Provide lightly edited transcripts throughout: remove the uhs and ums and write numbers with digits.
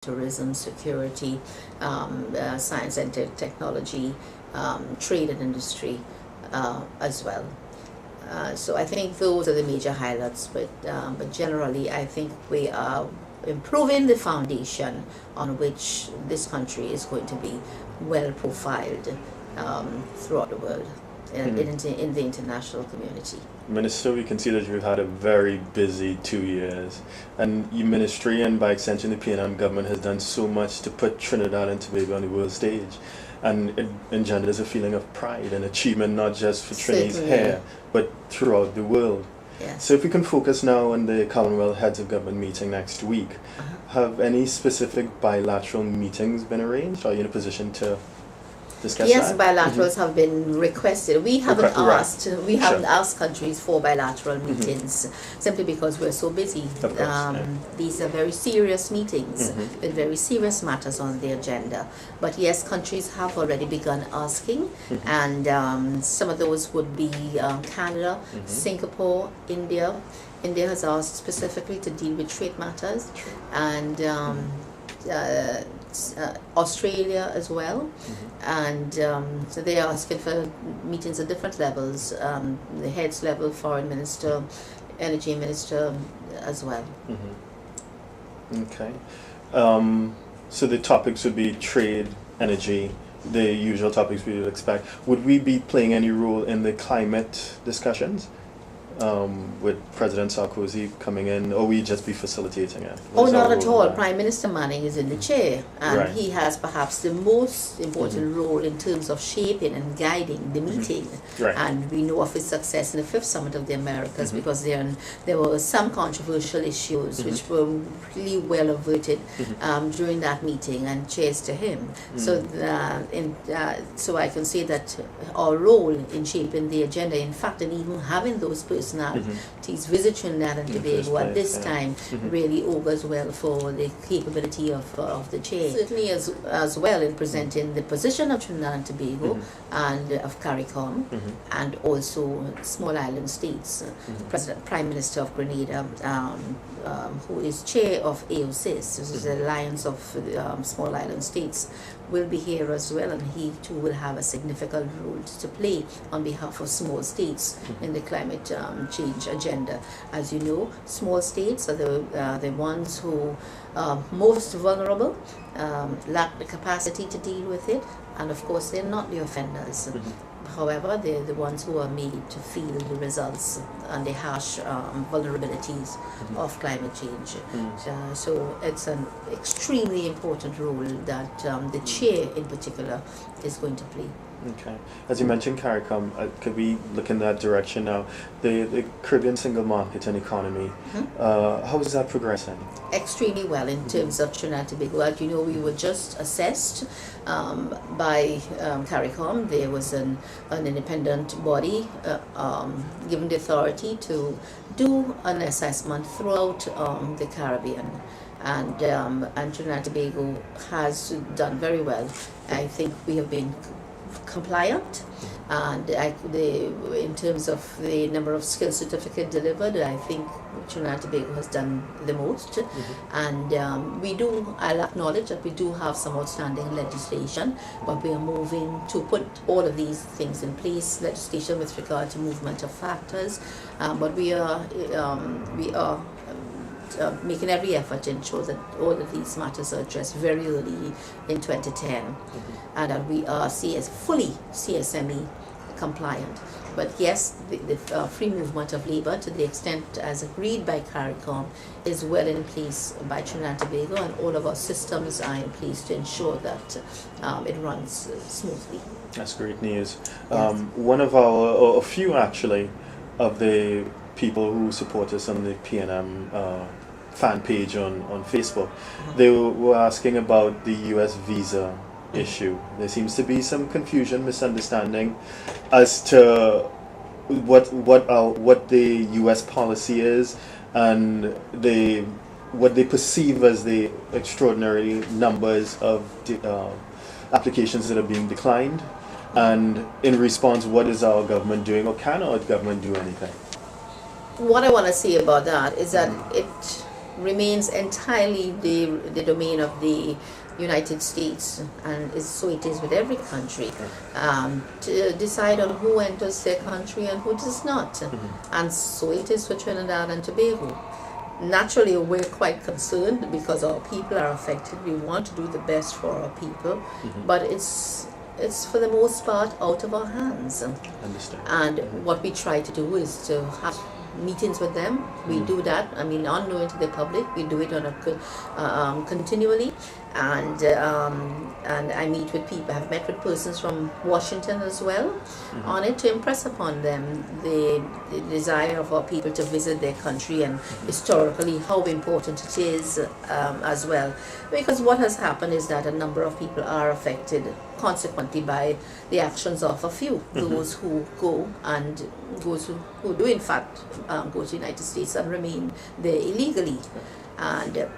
tourism, security, science and technology, trade and industry as well. So I think those are the major highlights, but generally I think we are improving the foundation on which this country is going to be well profiled throughout the world, in the international community. Minister, we can see that you've had a very busy 2 years, and your ministry and by extension the PNM government has done so much to put Trinidad and Tobago on the world stage, and it engenders a feeling of pride and achievement not just for Trinidad here but throughout the world. Yes. So if we can focus now on the Commonwealth Heads of Government meeting next week, have any specific bilateral meetings been arranged? Are you in a position to discuss yes, that? bilaterals have been requested. We haven't asked countries for bilateral meetings simply because we're so busy. Of course, These are very serious meetings with very serious matters on the agenda. But yes, countries have already begun asking, and some of those would be Canada, Singapore, India. India has asked specifically to deal with trade matters, and Australia as well, and so they are asking for meetings at different levels, the heads level, foreign minister, energy minister as well. Okay, so the topics would be trade, energy, the usual topics we would expect. Would we be playing any role in the climate discussions? With President Sarkozy coming in, or we just be facilitating it? Not at all. Prime Minister Manning is in the chair, and he has perhaps the most important role in terms of shaping and guiding the meeting. And we know of his success in the 5th Summit of the Americas because there were some controversial issues which were really well averted during that meeting, and cheers to him. So I can say that our role in shaping the agenda, in fact, and even having those personalities visit Trinidad and Tobago at this time really augurs well for the capability of the chair. Certainly as well in presenting the position of Trinidad and Tobago and of CARICOM and also small island states. Prime Minister of Grenada, who is chair of AOSIS, this is the Alliance of Small Island States, will be here as well, and he too will have a significant role to play on behalf of small states in the climate change agenda. As you know, small states are the ones who are most vulnerable, lack the capacity to deal with it, and of course they're not the offenders. However, they're the ones who are made to feel the results and the harsh vulnerabilities of climate change. So it's an extremely important role that the chair in particular is going to play. Okay. As you mentioned CARICOM, could we look in that direction now? The Caribbean single market and economy, how is that progressing? Extremely well in terms of Trinidad and Tobago. As you know, we were just assessed by CARICOM. There was an independent body given the authority to do an assessment throughout the Caribbean. And Trinidad and Tobago has done very well. I think we have been compliant, and in terms of the number of skill certificates delivered, I think Trinidad and Tobago has done the most. And I'll acknowledge that we do have some outstanding legislation, but we are moving to put all of these things in place, legislation with regard to movement of factors, but we are making every effort to ensure that all of these matters are addressed very early in 2010, and that we are fully CSME compliant. But yes, the free movement of labour, to the extent as agreed by CARICOM, is well in place by Trinidad and Tobago, and all of our systems are in place to ensure that it runs smoothly. That's great news. One of a few actually, of the people who support us on the PNM fan page on Facebook, they were asking about the US visa issue. There seems to be some confusion, misunderstanding as to what the US policy is, and what they perceive as the extraordinary numbers of applications that are being declined, and in response, what is our government doing, or can our government do anything? What I want to say about that is that remains entirely the domain of the United States, and so it is with every country, to decide on who enters their country and who does not. And so it is for Trinidad and Tobago. Naturally, we're quite concerned because our people are affected. We want to do the best for our people, but it's for the most part out of our hands. Understand. And what we try to do is to have meetings with them. We do that, unknown to the public. We do it on a continually, and I meet with people. I've met with persons from Washington as well on it, to impress upon them the desire of our people to visit their country, and historically how important it is as well. Because what has happened is that a number of people are affected consequently by the actions of a few, those who go, and those who do in fact go to the United States and remain there illegally. And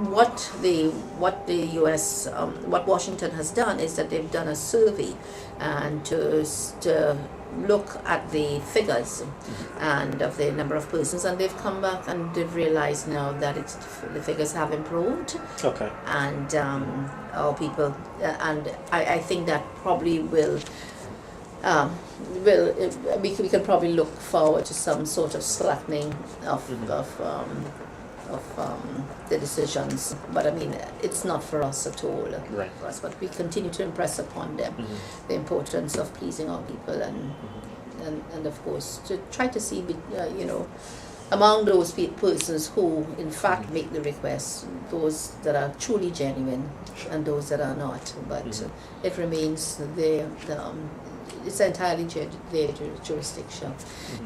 what the U.S. What Washington has done is that they've done a survey and to look at the figures and of the number of persons, and they've come back and they've realized now that the figures have improved. Okay. And our people, and I think that probably we can probably look forward to some sort of slackening of the decisions, but it's not for us at all. Right. For us, but we continue to impress upon them the importance of pleasing our people, and of course to try to see, among those persons who in fact make the requests, those that are truly genuine and those that are not. But it remains it's entirely their jurisdiction.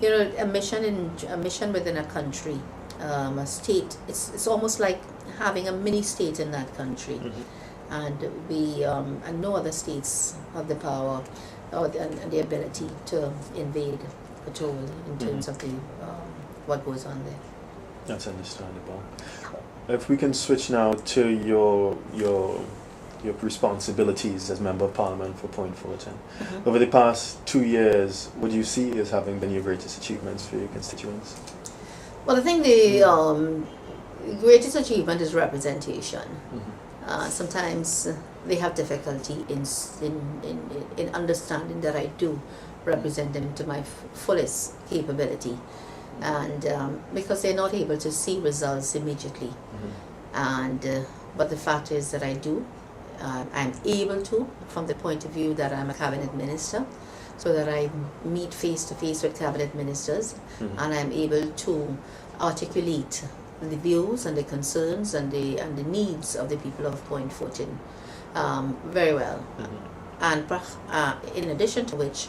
A mission within a country, a state, it's almost like having a mini state in that country, and we and no other states have the power and the ability to invade at all in terms of the what goes on there. That's understandable. If we can switch now to your responsibilities as Member of Parliament for Point Fortin. Over the past 2 years, what do you see as having been your greatest achievements for your constituents? Well, I think the greatest achievement is representation. Sometimes they have difficulty in understanding that I do represent them to my fullest capability, and because they're not able to see results immediately. But the fact is that I do. I'm able to, from the point of view that I'm a cabinet minister, so that I meet face to face with cabinet ministers, and I'm able to articulate the views and the concerns and the needs of the people of Point Fortin very well. And in addition to which,